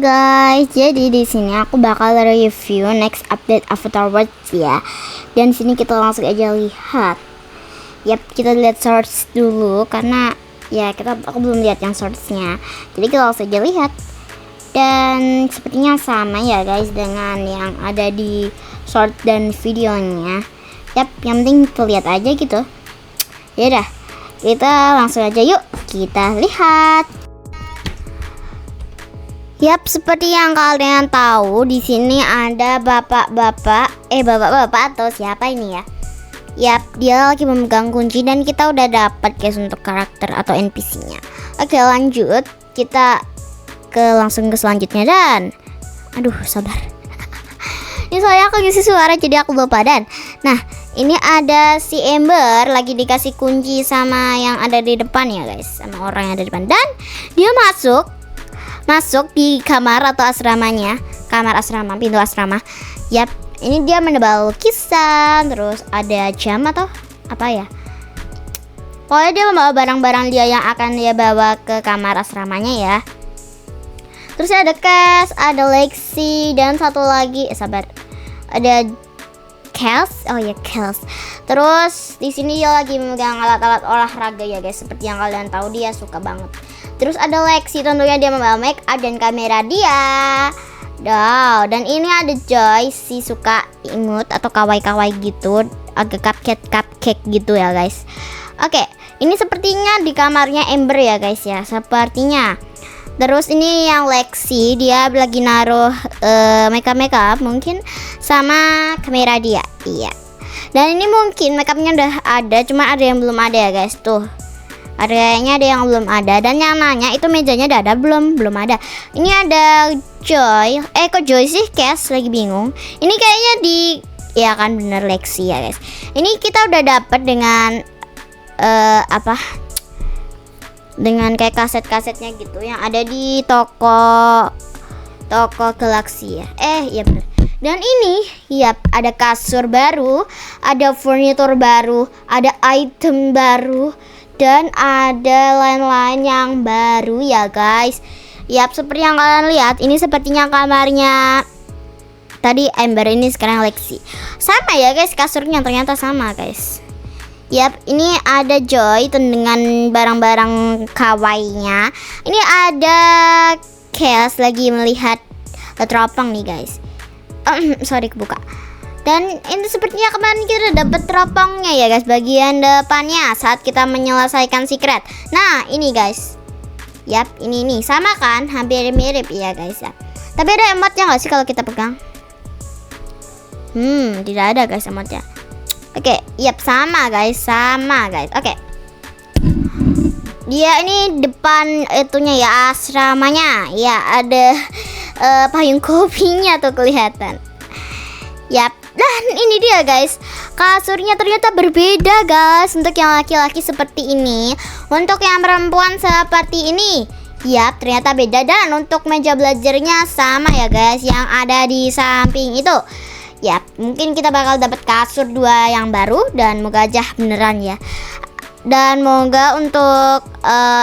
guys, jadi di sini aku bakal review next update Avatar Worlds ya. Dan sini kita langsung aja lihat. Yap, kita lihat shorts dulu karena ya aku belum lihat yang shortsnya. Jadi kita langsung aja lihat. Dan sepertinya sama ya guys dengan yang ada di short dan videonya. Yap, yang penting kita lihat aja gitu. Ya udah, kita langsung aja yuk kita lihat. Yap, seperti yang kalian tahu di sini ada bapak-bapak atau siapa ini ya? Yap, dia lagi memegang kunci dan kita udah dapat guys untuk karakter atau NPC-nya. Oke, lanjut. Kita langsung ke selanjutnya dan aduh, sabar. Ini soalnya aku ngisi suara jadi aku lupa dan nah, ini ada si Ember lagi dikasih kunci sama yang ada di depan ya guys, sama orang yang ada di depan dan dia masuk di kamar atau asramanya, pintu asrama. Yap, ini dia menebal lukisan, terus ada jam atau apa ya? Pokoknya dia membawa barang-barang dia yang akan dia bawa ke kamar asramanya ya. Terus ada Cass, ada Lexi dan satu lagi, ada Cass. Oh ya, Cass. Terus di sini dia lagi memegang alat-alat olahraga ya guys, seperti yang kalian tahu dia suka banget. Terus ada Lexi, tentunya dia membawa make up dan kamera dia. Dan ini ada Joy, si suka imut atau kawaii gitu, agak cupcake gitu ya guys. Oke, ini sepertinya di kamarnya Ember ya guys ya, sepertinya. Terus ini yang Lexi, dia lagi naruh make up mungkin sama kamera dia. Iya. Dan ini mungkin make upnya udah ada, cuma ada yang belum ada ya guys tuh. Kayaknya ada yang belum ada dan yang nanya itu mejanya udah ada belum ada. Ini ada Joy. Kok Joy sih? Cass lagi bingung. Ini kayaknya ya kan bener Lexi ya guys. Ini kita udah dapet dengan dengan kayak kaset-kasetnya gitu yang ada di toko Galaxy ya. Iya bener. Dan ini, yap, ada kasur baru, ada furnitur baru, ada item baru, dan ada lain-lain yang baru ya guys. Yap, seperti yang kalian lihat, ini sepertinya kamarnya tadi Ember, ini sekarang Lexi. Sama ya guys, kasurnya ternyata sama guys. Yap, ini ada Joy dengan barang-barang kawaiinya. Ini ada Cass lagi melihat teropong nih guys. Sorry, kebuka. Dan ini sepertinya kemarin kita dapat teropongnya ya guys, bagian depannya saat kita menyelesaikan secret. Nah, ini guys. Yap, ini sama kan? Hampir mirip ya guys ya. Tapi ada emotnya nggak sih kalau kita pegang? Tidak ada guys emotnya. Oke, yap, sama guys. Oke. Dia ini depan itunya ya, asramanya. Ya, ada payung kopinya tuh kelihatan. Yap. Dan ini dia guys, kasurnya ternyata berbeda guys. Untuk yang laki-laki seperti ini, untuk yang perempuan seperti ini, yap, ternyata beda. Dan untuk meja belajarnya sama ya guys, yang ada di samping itu. Yap, mungkin kita bakal dapat kasur 2 yang baru dan moga aja beneran ya. Dan moga untuk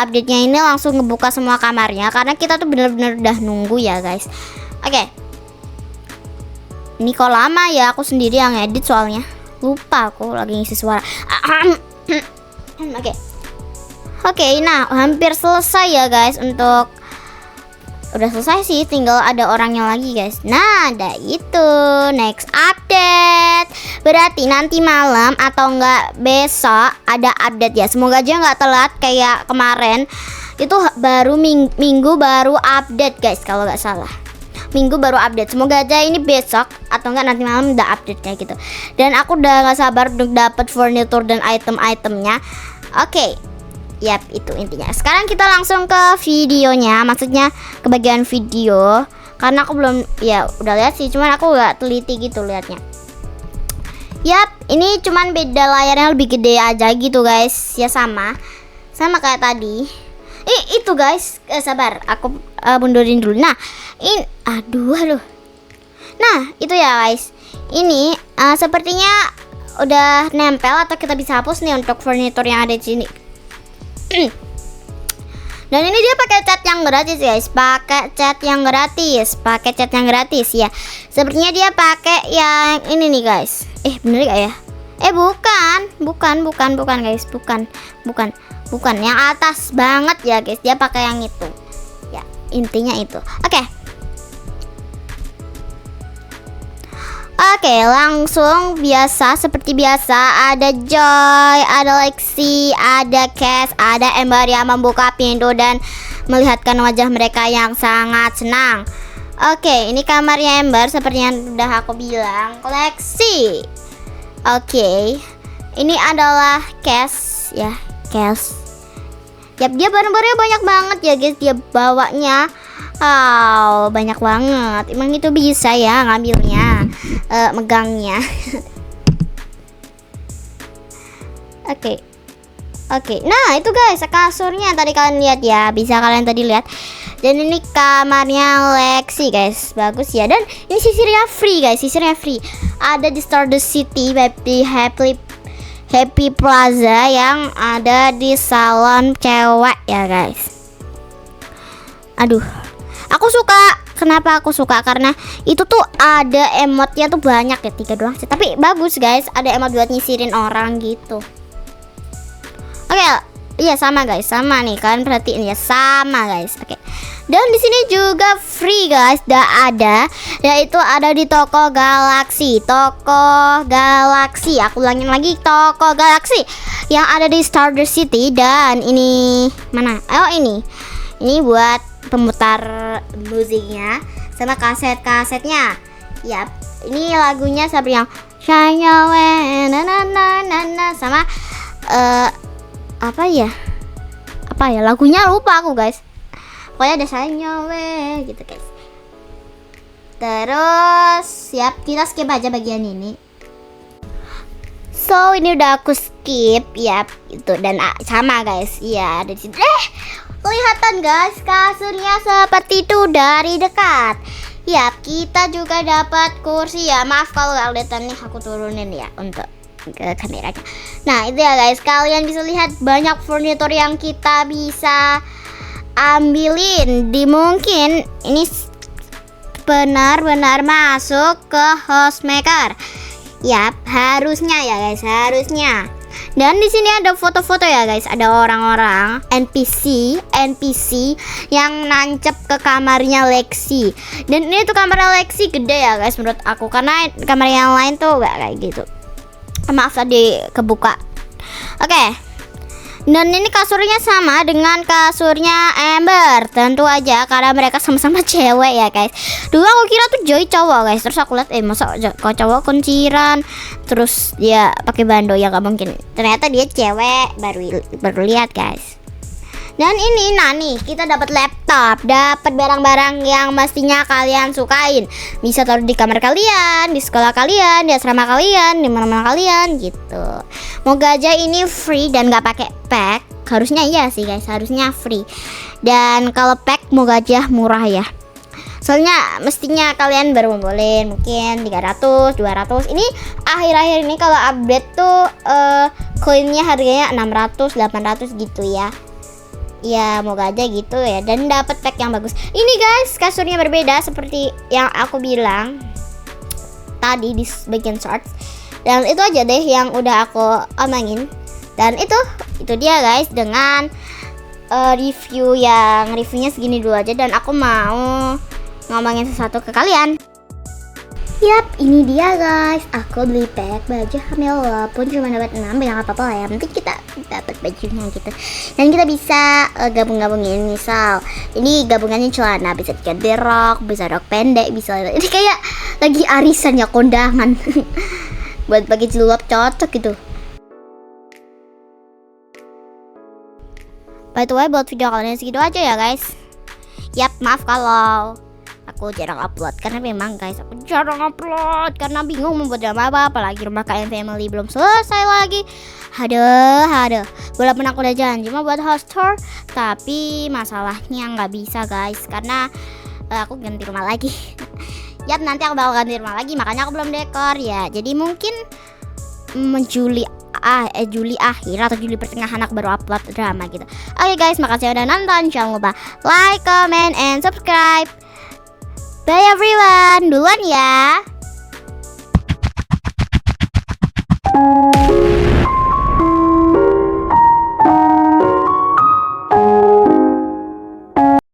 update-nya ini langsung ngebuka semua kamarnya karena kita tuh bener-bener udah nunggu ya guys. Oke. Ini kok lama ya, aku sendiri yang edit soalnya. Lupa aku lagi ngisi suara. Oke, nah hampir selesai ya guys untuk udah selesai sih, tinggal ada orangnya lagi guys. Nah, ada itu next update. Berarti nanti malam atau enggak besok ada update ya. Semoga aja nggak telat kayak kemarin. Itu baru minggu baru update guys kalau nggak salah. Minggu baru update. Semoga aja ini besok atau enggak nanti malam udah update kayak gitu. Dan aku udah gak sabar untuk dapat furnitur dan item-itemnya. Oke. Yap, itu intinya. Sekarang kita langsung ke videonya, maksudnya ke bagian video. Karena aku belum, ya udah lihat sih, cuman aku gak teliti gitu liatnya. Yap, ini cuman beda layarnya lebih gede aja gitu guys. Ya sama kayak tadi. Itu guys, sabar, aku mundurin dulu. Nah, aduh. Nah, itu ya guys. Ini sepertinya udah nempel atau kita bisa hapus nih untuk furnitur yang ada di sini. Dan ini dia pakai cat yang gratis guys, pakai cat yang gratis ya. Sepertinya dia pakai yang ini nih guys. Bener gak ya? Bukan guys, bukan yang atas banget ya guys. Dia pakai yang itu. Ya, intinya itu. Oke, langsung seperti biasa ada Joy, ada Lexi, ada Cass, ada Ember yang membuka pintu dan melihatkan wajah mereka yang sangat senang. Oke, ini kamarnya Ember seperti yang udah aku bilang. Lexi. Oke, ini adalah Cass ya, Cass. Yap, dia barang-barangnya banyak banget ya guys, dia bawanya. Banyak banget. Emang itu bisa ya ngambilnya, megangnya. Oke. Nah, itu guys kasurnya tadi kalian lihat ya. Bisa kalian tadi lihat. Dan ini kamarnya Lexi guys. Bagus ya. Dan ini sisirnya free guys. Ada di Stardust City Happy Plaza yang ada di salon cewek ya guys. Aduh, aku suka. Kenapa aku suka? Karena itu tuh ada emotnya tuh banyak ya, 3 doang sih. Tapi bagus guys, ada emot buat nyisirin orang gitu. Oke, iya sama guys, sama nih kalian perhatiin ya, sama guys. Oke. Dan di sini juga free guys, ada, yaitu ada di toko Galaxy. Aku ulangin lagi, toko Galaxy yang ada di Stardust City. Dan ini mana? Ini buat pemutar musiknya sama kasetnya. Yap, ini lagunya seperti yang Shine Your Way, na na na na na, sama apa ya lagunya lupa aku guys. Pokoknya ada Shine Your Way gitu guys. Terus siap, kita skip aja bagian ini. So ini udah aku skip, yap itu. Dan sama guys, iya ada di sini. Kelihatan guys kasurnya seperti itu dari dekat. Yap, kita juga dapat kursi ya. Maaf kalau gak kelihatan nih, aku turunin ya untuk ke kameranya. Nah itu ya guys, kalian bisa lihat banyak furnitur yang kita bisa ambilin. Mungkin ini benar-benar masuk ke Hostmaker. Yap, harusnya ya guys, harusnya. Dan di sini ada foto-foto ya guys, ada orang-orang NPC yang nancep ke kamarnya Lexi. Dan ini tuh kamarnya Lexi gede ya guys menurut aku, karena kamar yang lain tuh gak kayak gitu. Maaf tadi kebuka. Oke. Dan ini kasurnya sama dengan kasurnya Ember, tentu aja karena mereka sama-sama cewek ya guys. Dulu aku kira tuh Joy cowok guys, terus aku lihat masa kok cowok kunciran, terus dia pakai bando, ya gak mungkin. Ternyata dia cewek, baru lihat guys. Dan ini nih kita dapat laptop, dapat barang-barang yang mestinya kalian sukain. Bisa taruh di kamar kalian, di sekolah kalian, di asrama kalian, di mana-mana kalian gitu. Moga aja ini free dan gak pakai pack. Harusnya iya sih guys, harusnya free. Dan kalau pack moga aja murah ya. Soalnya mestinya kalian baru ngumpulin mungkin 300, 200. Ini akhir-akhir ini kalau update tuh koinnya harganya 600, 800 gitu ya. Ya moga aja gitu ya. Dan dapat pack yang bagus. Ini guys kasurnya berbeda seperti yang aku bilang tadi di bagian shorts. Dan itu aja deh yang udah aku omongin. Dan itu dia guys dengan reviewnya segini dulu aja. Dan aku mau ngomongin sesuatu ke kalian. Yap, ini dia guys. Aku beli pack baju hamil walaupun cuma dapat 6, ya nggak apa-apa lah ya. Nanti kita dapat bajunya gitu. Dan kita bisa gabung-gabungin. Misal, ini gabungannya celana, bisa diganti rok, bisa rok pendek, bisa. Ini kayak lagi arisan ya, kondangan. Buat pakai jilbab cocok gitu. By the way, buat video kalian segitu aja ya guys. Yap, maaf kalau aku jarang upload, karena memang guys aku jarang upload karena bingung mau buat drama apa, apalagi rumah kalian family belum selesai lagi. Aduh. Walaupun aku udah janji mau buat house tour, tapi masalahnya nggak bisa guys karena aku ganti rumah lagi. Yap, nanti aku bakal ganti rumah lagi, makanya aku belum dekor ya. Jadi mungkin Juli Juli akhir atau Juli pertengahan aku baru upload drama gitu. Oke guys, makasih udah nonton. Jangan lupa like, comment, and subscribe. Bye everyone. Duluan ya.